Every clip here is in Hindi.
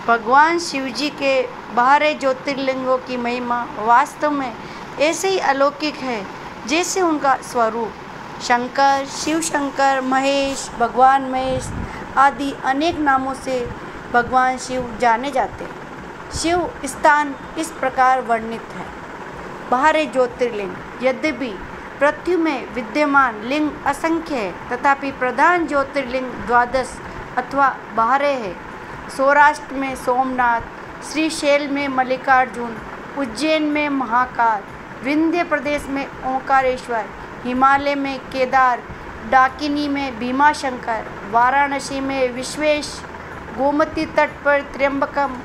भगवान शिव जी के 12 ज्योतिर्लिंगों की महिमा वास्तव में ऐसे ही अलौकिक है जैसे उनका स्वरूप। शंकर, शिव शंकर, महेश, भगवान महेश आदि अनेक नामों से भगवान शिव जाने जाते हैं। शिव स्थान इस प्रकार वर्णित है। 12 ज्योतिर्लिंग। यद्यपि पृथ्वी में विद्यमान लिंग असंख्य है, तथापि प्रधान ज्योतिर्लिंग 12 अथवा 12 है। सौराष्ट्र में सोमनाथ, श्रीशैल में मल्लिकार्जुन, उज्जैन में महाकाल, विंध्य प्रदेश में ओंकारेश्वर, हिमालय में केदार, डाकिनी में भीमाशंकर, वाराणसी में विश्वेश, गोमती तट पर त्र्यंबकम,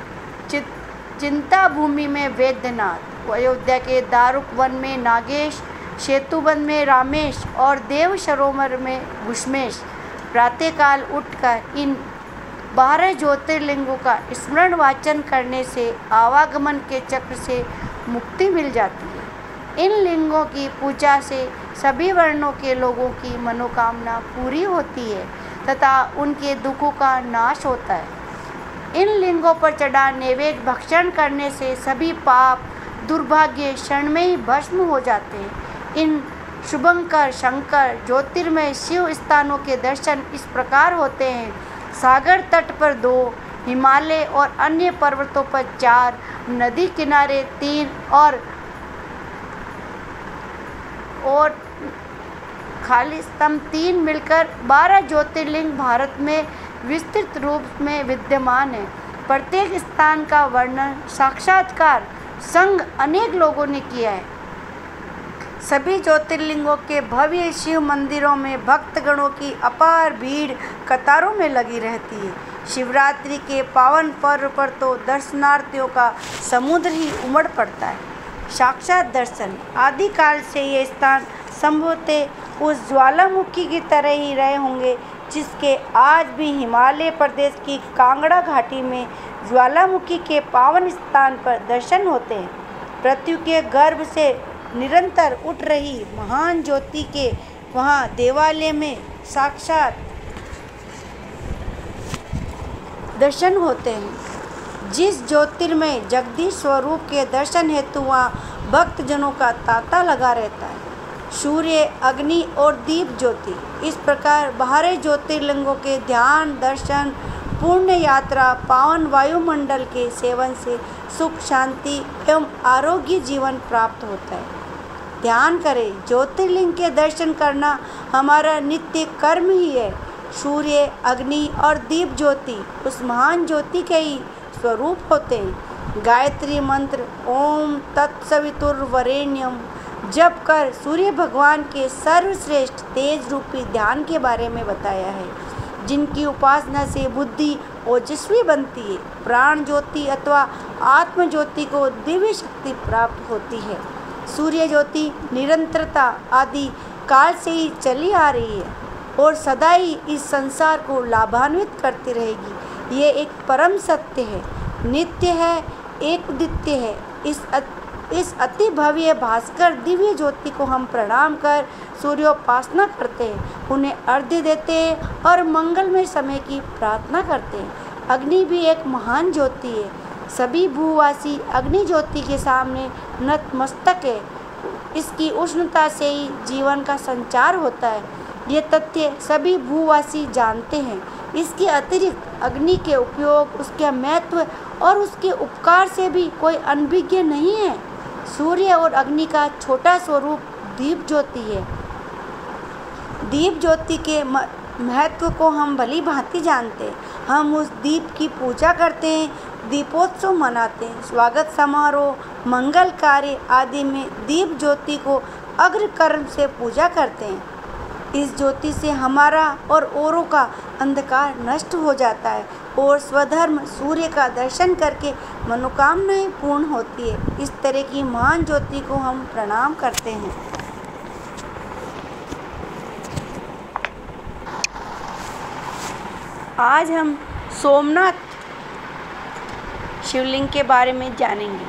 चिंता भूमि में वैद्यनाथ, अयोध्या के दारुक वन में नागेश, सेतुबंध में रामेश और देव सरोवर में घुश्मेश। प्रातःकाल उठकर इन 12 ज्योतिर्लिंगों का स्मरण वाचन करने से आवागमन के चक्र से मुक्ति मिल जाती है। इन लिंगों की पूजा से सभी वर्णों के लोगों की मनोकामना पूरी होती है तथा उनके दुखों का नाश होता है। इन लिंगों पर चढ़ा नैवेद्य भक्षण करने से सभी पाप दुर्भाग्य क्षण में ही भस्म हो जाते हैं। इन शुभंकर शंकर ज्योतिर्मय शिव स्थानों के दर्शन इस प्रकार होते हैं। सागर तट पर 2, हिमालय और अन्य पर्वतों पर 4, नदी किनारे 3 और खाली स्तंभ 3 मिलकर 12 ज्योतिर्लिंग भारत में विस्तृत रूप में विद्यमान है। प्रत्येक स्थान का वर्णन साक्षात्कार संग अनेक लोगों ने किया है। सभी ज्योतिर्लिंगों के भव्य शिव मंदिरों में भक्तगणों की अपार भीड़ कतारों में लगी रहती है। शिवरात्रि के पावन पर्व पर तो दर्शनार्थियों का समुद्र ही उमड़ पड़ता है। साक्षात दर्शन। आदिकाल से ये स्थान संभवतः उस ज्वालामुखी की तरह ही रहे होंगे जिसके आज भी हिमालय प्रदेश की कांगड़ा घाटी में ज्वालामुखी के पावन स्थान पर दर्शन होते हैं। पृथ्वी के गर्भ से निरंतर उठ रही महान ज्योति के वहाँ देवालय में साक्षात दर्शन होते हैं। जिस ज्योतिर्मय जगदीश स्वरूप के दर्शन हेतु वहाँ भक्तजनों का तांता लगा रहता है। सूर्य, अग्नि और दीप ज्योति। इस प्रकार 12 ज्योतिर्लिंगों के ध्यान, दर्शन, पुण्य यात्रा, पावन वायुमंडल के सेवन से सुख, शांति एवं आरोग्य जीवन प्राप्त होता है। ध्यान करें, ज्योतिर्लिंग के दर्शन करना हमारा नित्य कर्म ही है। सूर्य, अग्नि और दीप ज्योति उस महान ज्योति के ही स्वरूप होते हैं। गायत्री मंत्र ओम तत्सवितुर्वरेण्यम जप कर सूर्य भगवान के सर्वश्रेष्ठ तेज रूपी ध्यान के बारे में बताया है, जिनकी उपासना से बुद्धि ओजस्वी बनती है। प्राण ज्योति अथवा आत्म ज्योति को दिव्य शक्ति प्राप्त होती है। सूर्य ज्योति निरंतरता आदि काल से ही चली आ रही है और सदा ही इस संसार को लाभान्वित करती रहेगी। ये एक परम सत्य है, नित्य है, एक द्वितीय है। इस अति भव्य भास्कर दिव्य ज्योति को हम प्रणाम कर सूर्योपासना करते हैं, उन्हें अर्घ्य देते हैं और मंगलमय समय की प्रार्थना करते हैं। अग्नि भी एक महान ज्योति है। सभी भूवासी अग्नि ज्योति के सामने नतमस्तक है। इसकी उष्णता से ही जीवन का संचार होता है। ये तथ्य सभी भूवासी जानते हैं। इसके अतिरिक्त अग्नि के उपयोग, उसके महत्व और उसके उपकार से भी कोई अनभिज्ञ नहीं है। सूर्य और अग्नि का छोटा स्वरूप दीप ज्योति है। दीप ज्योति के महत्व को हम भली भांति जानते हैं। हम उस दीप की पूजा करते हैं, दीपोत्सव मनाते हैं। स्वागत समारोह, मंगल कार्य आदि में दीप ज्योति को अग्रकर्म से पूजा करते हैं। इस ज्योति से हमारा और औरों का अंधकार नष्ट हो जाता है और स्वधर्म सूर्य का दर्शन करके मनोकामनाएं पूर्ण होती है। इस तरह की महान ज्योति को हम प्रणाम करते हैं। आज हम सोमनाथ शिवलिंग के बारे में जानेंगे।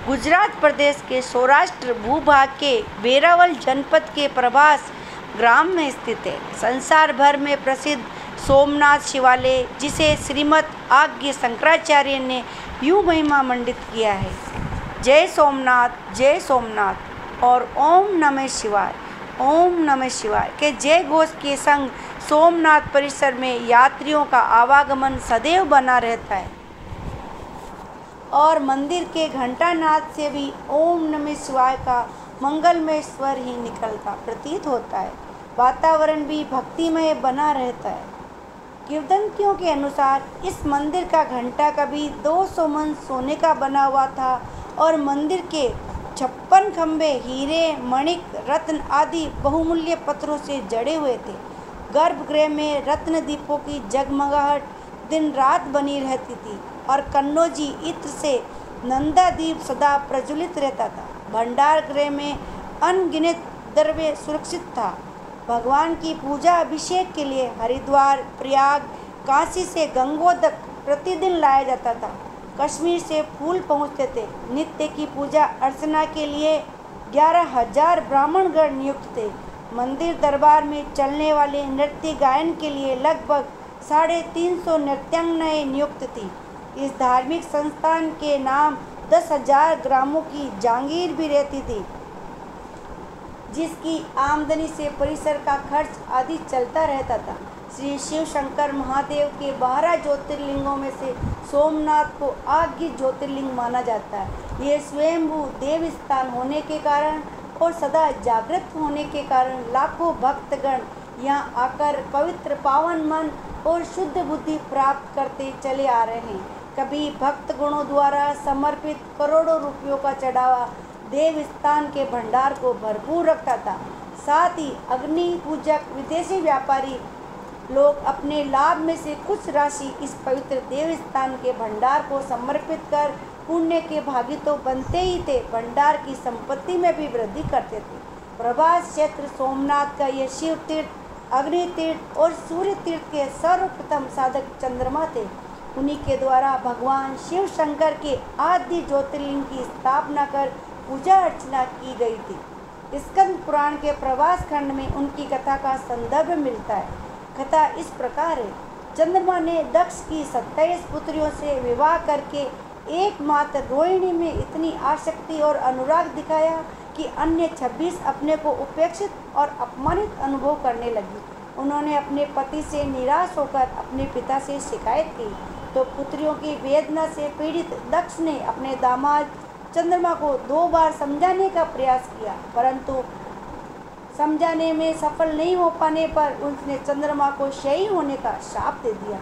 गुजरात प्रदेश के सौराष्ट्र भूभाग के वेरावल जनपद के प्रभास ग्राम में स्थित है। संसार भर में प्रसिद्ध सोमनाथ शिवालय, जिसे श्रीमद् आज्ञ शंकराचार्य ने यूँ महिमा मंडित किया है। जय सोमनाथ और ओम नमः शिवाय, ओम नमः शिवाय के जय घोष के संग सोमनाथ परिसर में यात्रियों का आवागमन सदैव बना रहता है और मंदिर के घंटानाद से भी ओम नमः शिवाय का मंगलमय स्वर ही निकलता प्रतीत होता है। वातावरण भी भक्तिमय बना रहता है। किंवदंतियों के अनुसार इस मंदिर का घंटा कभी 200 मन सोने का बना हुआ था और मंदिर के 56 खंभे हीरे, मणिक, रत्न आदि बहुमूल्य पत्थरों से जड़े हुए थे। गर्भगृह में रत्न दीपों की जगमगाहट दिन रात बनी रहती थी और कन्नौजी इत्र से नंदा दीप सदा प्रज्वलित रहता था। भंडार गृह में अनगिनत द्रव्य सुरक्षित था। भगवान की पूजा अभिषेक के लिए हरिद्वार, प्रयाग, काशी से गंगोदक प्रतिदिन लाया जाता था। कश्मीर से फूल पहुँचते थे। नित्य की पूजा अर्चना के लिए 11,000 ब्राह्मणगण नियुक्त थे। मंदिर दरबार में चलने वाले नृत्य गायन के लिए लगभग 350 नृत्यांगनाएँ नियुक्त थी। इस धार्मिक संस्थान के नाम 10,000 ग्रामों की जागीर भी रहती थी, जिसकी आमदनी से परिसर का खर्च आदि चलता रहता था। श्री शिव शंकर महादेव के 12 ज्योतिर्लिंगों में से सोमनाथ को आद्य ज्योतिर्लिंग माना जाता है। ये स्वयंभू देव स्थान होने के कारण और सदा जागृत होने के कारण लाखों भक्तगण यहाँ आकर पवित्र पावन मन और शुद्ध बुद्धि प्राप्त करते चले आ रहे हैं। कभी भक्तगणों द्वारा समर्पित करोड़ों रुपयों का चढ़ावा देव स्थान के भंडार को भरपूर रखता था। साथ ही अग्नि पूजक विदेशी व्यापारी लोग अपने लाभ में से कुछ राशि इस पवित्र देव स्थान के भंडार को समर्पित कर पुण्य के भागी तो बनते ही थे, भंडार की संपत्ति में भी वृद्धि करते थे। प्रभास क्षेत्र सोमनाथ का ये शिव तीर्थ, अग्नि तीर्थ और सूर्य तीर्थ के सर्वप्रथम साधक चंद्रमा थे। उन्हीं के द्वारा भगवान शिव शंकर के आदि ज्योतिर्लिंग की स्थापना कर पूजा अर्चना की गई थी। स्कंद पुराण के प्रवास खंड में उनकी कथा का संदर्भ मिलता है। कथा इस प्रकार है। चंद्रमा ने दक्ष की 27 पुत्रियों से विवाह करके एकमात्र रोहिणी में इतनी आसक्ति और अनुराग दिखाया कि अन्य 26 अपने को उपेक्षित और अपमानित अनुभव करने लगी। उन्होंने अपने पति से निराश होकर अपने पिता से शिकायत की तो पुत्रियों की वेदना से पीड़ित दक्ष ने अपने दामाद चंद्रमा को 2 बार समझाने का प्रयास किया, परंतु समझाने में सफल नहीं हो पाने पर उसने चंद्रमा को क्षयी होने का शाप दे दिया।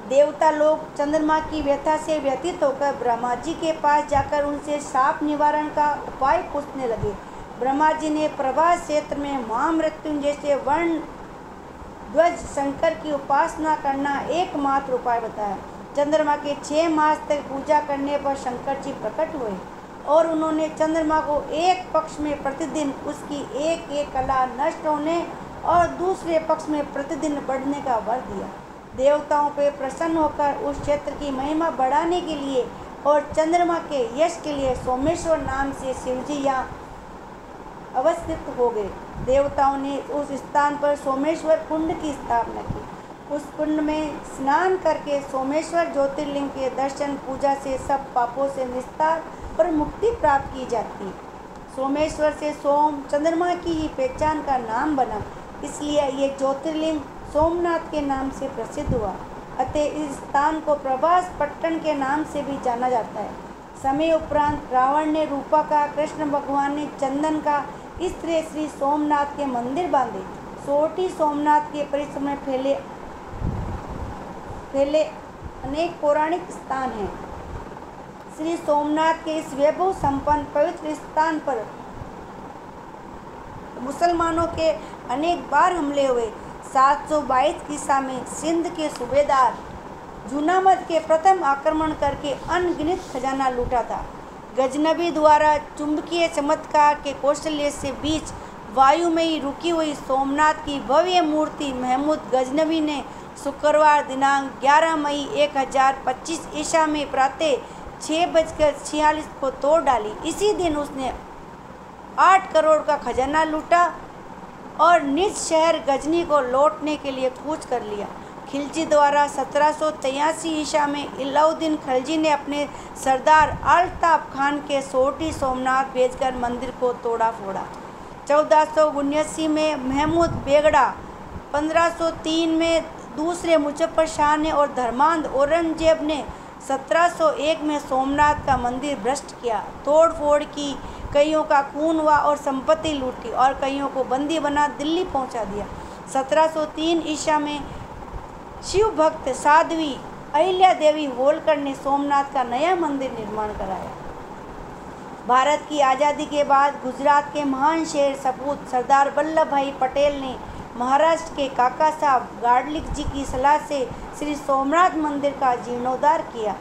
देवता लोग चंद्रमा की व्यथा से व्यथित होकर ब्रह्मा जी के पास जाकर उनसे शाप निवारण का उपाय पूछने लगे। ब्रह्मा जी ने प्रभास क्षेत्र में महामृत्युंजय से वर्ण ध्वज शंकर की उपासना करना एकमात्र उपाय बताया। चंद्रमा के 6 मास तक पूजा करने पर शंकर जी प्रकट हुए और उन्होंने चंद्रमा को एक पक्ष में प्रतिदिन उसकी एक एक कला नष्ट होने और दूसरे पक्ष में प्रतिदिन बढ़ने का वर दिया। देवताओं पर प्रसन्न होकर उस क्षेत्र की महिमा बढ़ाने के लिए और चंद्रमा के यश के लिए सोमेश्वर नाम से शिवजी यहाँ अवस्थित हो गए। देवताओं ने उस स्थान पर सोमेश्वर कुंड की स्थापना की। उस कुंड में स्नान करके सोमेश्वर ज्योतिर्लिंग के दर्शन पूजा से सब पापों से निस्तार और मुक्ति प्राप्त की जाती है। सोमेश्वर से सोम चंद्रमा की ही पहचान का नाम बना, इसलिए ये ज्योतिर्लिंग सोमनाथ के नाम से प्रसिद्ध हुआ। अतः इस स्थान को प्रभास पट्टन के नाम से भी जाना जाता है। समय उपरांत रावण ने रूपा का, कृष्ण भगवान ने चंदन का, इस तरह श्री सोमनाथ के मंदिर बांधे। सोटी सोमनाथ के परिसर में फैले अनेक पौराणिक स्थान हैं। श्री सोमनाथ के इस वैभव संपन्न पवित्र स्थान पर मुसलमानों के अनेक बार हमले हुए। 722 ईसा में सिंध के सूबेदार जूनामद के प्रथम आक्रमण करके अनगिनत खजाना लूटा था। गजनबी द्वारा चुंबकीय चमत्कार के कौशल्य से बीच वायु में ही रुकी हुई सोमनाथ की भव्य मूर्ति महमूद गजनबी ने शुक्रवार दिनांक 11 मई 1025 ईसा में प्रातः 6:46 को तोड़ डाली। इसी दिन उसने 8 करोड़ का खजाना लूटा और निज शहर गजनी को लौटने के लिए कूच कर लिया। खिलजी द्वारा 1783 ईसा में अलाउद्दीन खिलजी ने अपने सरदार अल्ताफ खान के सोटी सोमनाथ भेजकर मंदिर को तोड़ा फोड़ा। 1479 में महमूद बेगड़ा, 1503 में दूसरे मुजफ्फर शाह ने और धर्मांध औरंगजेब ने 1701 में सोमनाथ का मंदिर भ्रष्ट किया, तोड़ फोड़ की, कईयों का खून हुआ और संपत्ति लूटी और कईयों को बंदी बना दिल्ली पहुंचा दिया। 1703 ईसा में शिव भक्त साध्वी अहिल्या देवी होलकर ने सोमनाथ का नया मंदिर निर्माण कराया। भारत की आज़ादी के बाद गुजरात के महान शेर सपूत सरदार वल्लभ भाई पटेल ने महाराष्ट्र के काका साहब गाडलिक जी की सलाह से श्री सोमनाथ मंदिर का जीर्णोद्धार किया।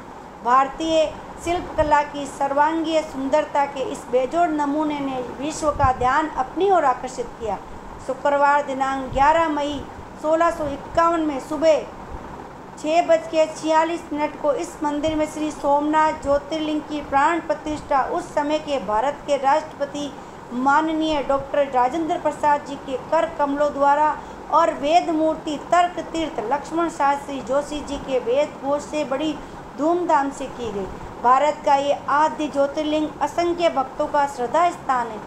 भारतीय शिल्पकला की सर्वांगीय सुंदरता के इस बेजोड़ नमूने ने विश्व का ध्यान अपनी ओर आकर्षित किया। शुक्रवार दिनांक 11 मई 1651 में सुबह 6:46 को इस मंदिर में श्री सोमनाथ ज्योतिर्लिंग की प्राण प्रतिष्ठा उस समय के भारत के राष्ट्रपति माननीय डॉक्टर राजेंद्र प्रसाद जी के कर कमलों द्वारा और वेद मूर्ति तर्क तीर्थ लक्ष्मण शास्त्री जोशी जी के वेद घोष से बड़ी धूमधाम से की गई। भारत का ये आद्य ज्योतिर्लिंग असंख्य भक्तों का श्रद्धा स्थान है।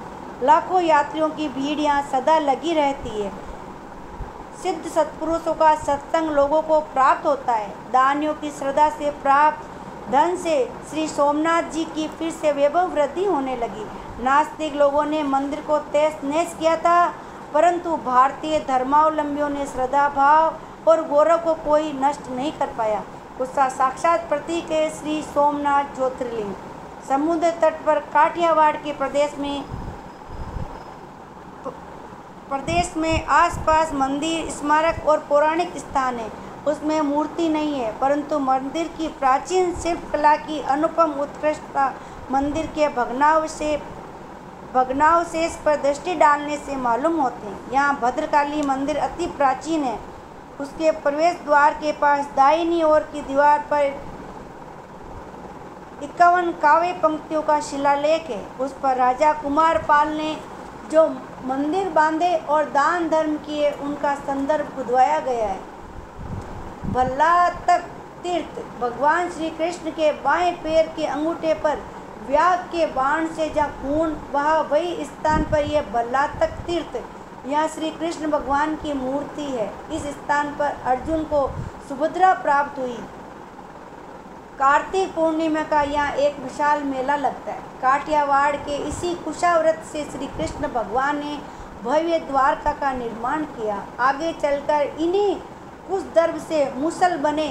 लाखों यात्रियों की भीड़ यहाँ सदा लगी रहती है। सिद्ध सत्पुरुषों का सत्संग लोगों को प्राप्त होता है। दानियों की श्रद्धा से प्राप्त धन से श्री सोमनाथ जी की फिर से वैभव वृद्धि होने लगी। नास्तिक लोगों ने मंदिर को तहस नहस किया था, परंतु भारतीय धर्मावलंबियों ने श्रद्धा भाव और गौरव को कोई नष्ट नहीं कर पाया। उसका साक्षात प्रतीक है श्री सोमनाथ ज्योतिर्लिंग। समुद्र तट पर काठियावाड़ के प्रदेश में आसपास मंदिर, स्मारक और पौराणिक स्थान है। उसमें मूर्ति नहीं है, परंतु मंदिर की प्राचीन शिल्पकला की अनुपम उत्कृष्टता मंदिर के भग्नावशेष पर दृष्टि डालने से मालूम होते हैं। यहाँ भद्रकाली मंदिर अति प्राचीन है। उसके प्रवेश द्वार के पास दाहिनी ओर की दीवार पर 51 काव्य पंक्तियों का शिलालेख है। उस पर राजा कुमारपाल ने जो मंदिर बांधे और दान धर्म किए उनका संदर्भ खुदवाया गया है। भल्लातक तीर्थ भगवान श्री कृष्ण के बाएं पैर के अंगूठे पर व्याघ के बाण से जहाँ खून बहा, वही स्थान पर यह भल्लातक तीर्थ, यहाँ श्री कृष्ण भगवान की मूर्ति है। इस स्थान पर अर्जुन को सुभद्रा प्राप्त हुई। कार्तिक पूर्णिमा का यहाँ एक विशाल मेला लगता है। काठियावाड़ के इसी कुशाव्रत से श्री कृष्ण भगवान ने भव्य द्वारका का निर्माण किया। आगे चलकर इन्हीं कुछ दर्भ से मुसल बने,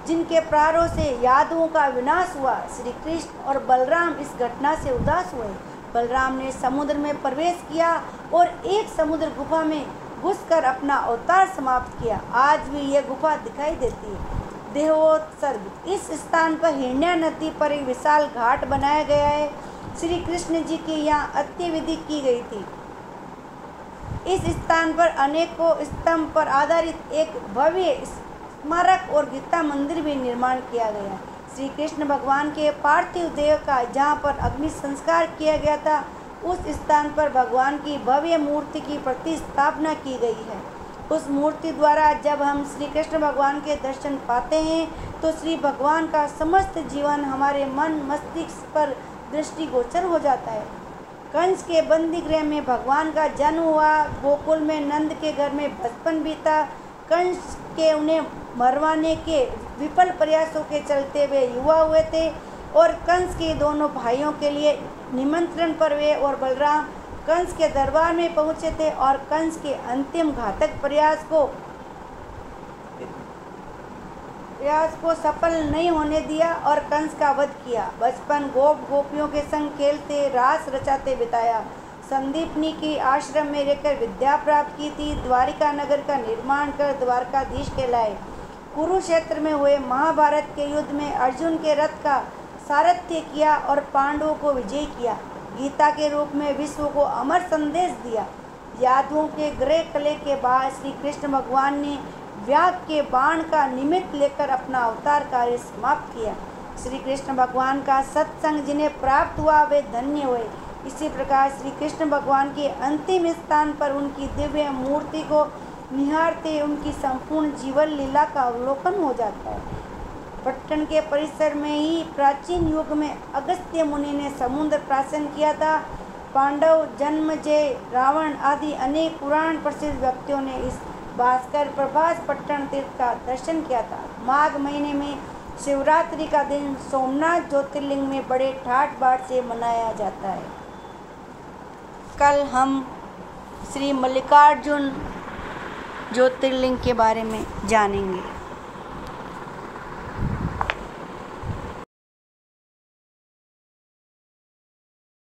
जिनके प्रारों से यादवों का विनाश हुआ। श्री कृष्ण और बलराम इस घटना से उदास हुए। बलराम ने समुद्र में प्रवेश किया और एक समुद्र गुफा में घुसकर अपना अवतार समाप्त किया। आज भी यह गुफा दिखाई देती है। देहोत्सर्ग इस स्थान पर हिरण्या नदी पर एक विशाल घाट बनाया गया है। श्री कृष्ण जी की यहाँ अंत्यविधि की गई थी। इस स्थान पर अनेकों स्तंभ पर आधारित एक भव्य स्मारक और गीता मंदिर भी निर्माण किया गया है। श्री कृष्ण भगवान के पार्थिव देह का जहाँ पर अग्नि संस्कार किया गया था, उस स्थान पर भगवान की भव्य मूर्ति की प्रतिस्थापना की गई है। उस मूर्ति द्वारा जब हम श्री कृष्ण भगवान के दर्शन पाते हैं तो श्री भगवान का समस्त जीवन हमारे मन मस्तिष्क पर दृष्टिगोचर हो जाता है। कंस के बंदी गृह में भगवान का जन्म हुआ। गोकुल में नंद के घर में बचपन बीता। कंस के उन्हें मरवाने के विफल प्रयासों के चलते वे युवा हुए थे और कंस के दोनों भाइयों के लिए निमंत्रण पर वे और बलराम कंस के दरबार में पहुंचे थे और कंस के अंतिम घातक प्रयास को सफल नहीं होने दिया और कंस का वध किया। बचपन गोपियों के संग खेलते रास रचाते बिताया। संदीपनी की आश्रम में रहकर विद्या प्राप्त की थी। द्वारिका नगर का निर्माण कर द्वारकाधीश कहलाए। कुरुक्षेत्र में हुए महाभारत के युद्ध में अर्जुन के रथ का सारथ्य किया और पांडवों को विजयी किया। गीता के रूप में विश्व को अमर संदेश दिया। यादवों के गृह कले के बाद श्री कृष्ण भगवान ने व्याघ के बाण का निमित्त लेकर अपना अवतार कार्य समाप्त किया। श्री कृष्ण भगवान का सत्संग जिन्हें प्राप्त हुआ वे धन्य हुए। इसी प्रकार श्री कृष्ण भगवान के अंतिम स्थान पर उनकी दिव्य मूर्ति को निहारते उनकी संपूर्ण जीवन लीला का अवलोकन हो जाता है। पट्टन के परिसर में ही प्राचीन युग में अगस्त्य मुनि ने समुद्र प्राशन किया था। पांडव, जन्मेजय, रावण आदि अनेक पुराण प्रसिद्ध व्यक्तियों ने इस भास्कर प्रभास पट्टन तीर्थ का दर्शन किया था। माघ महीने में शिवरात्रि का दिन सोमनाथ ज्योतिर्लिंग में बड़े ठाठ बाट से मनाया जाता है। कल हम श्री मल्लिकार्जुन ज्योतिर्लिंग के बारे में जानेंगे।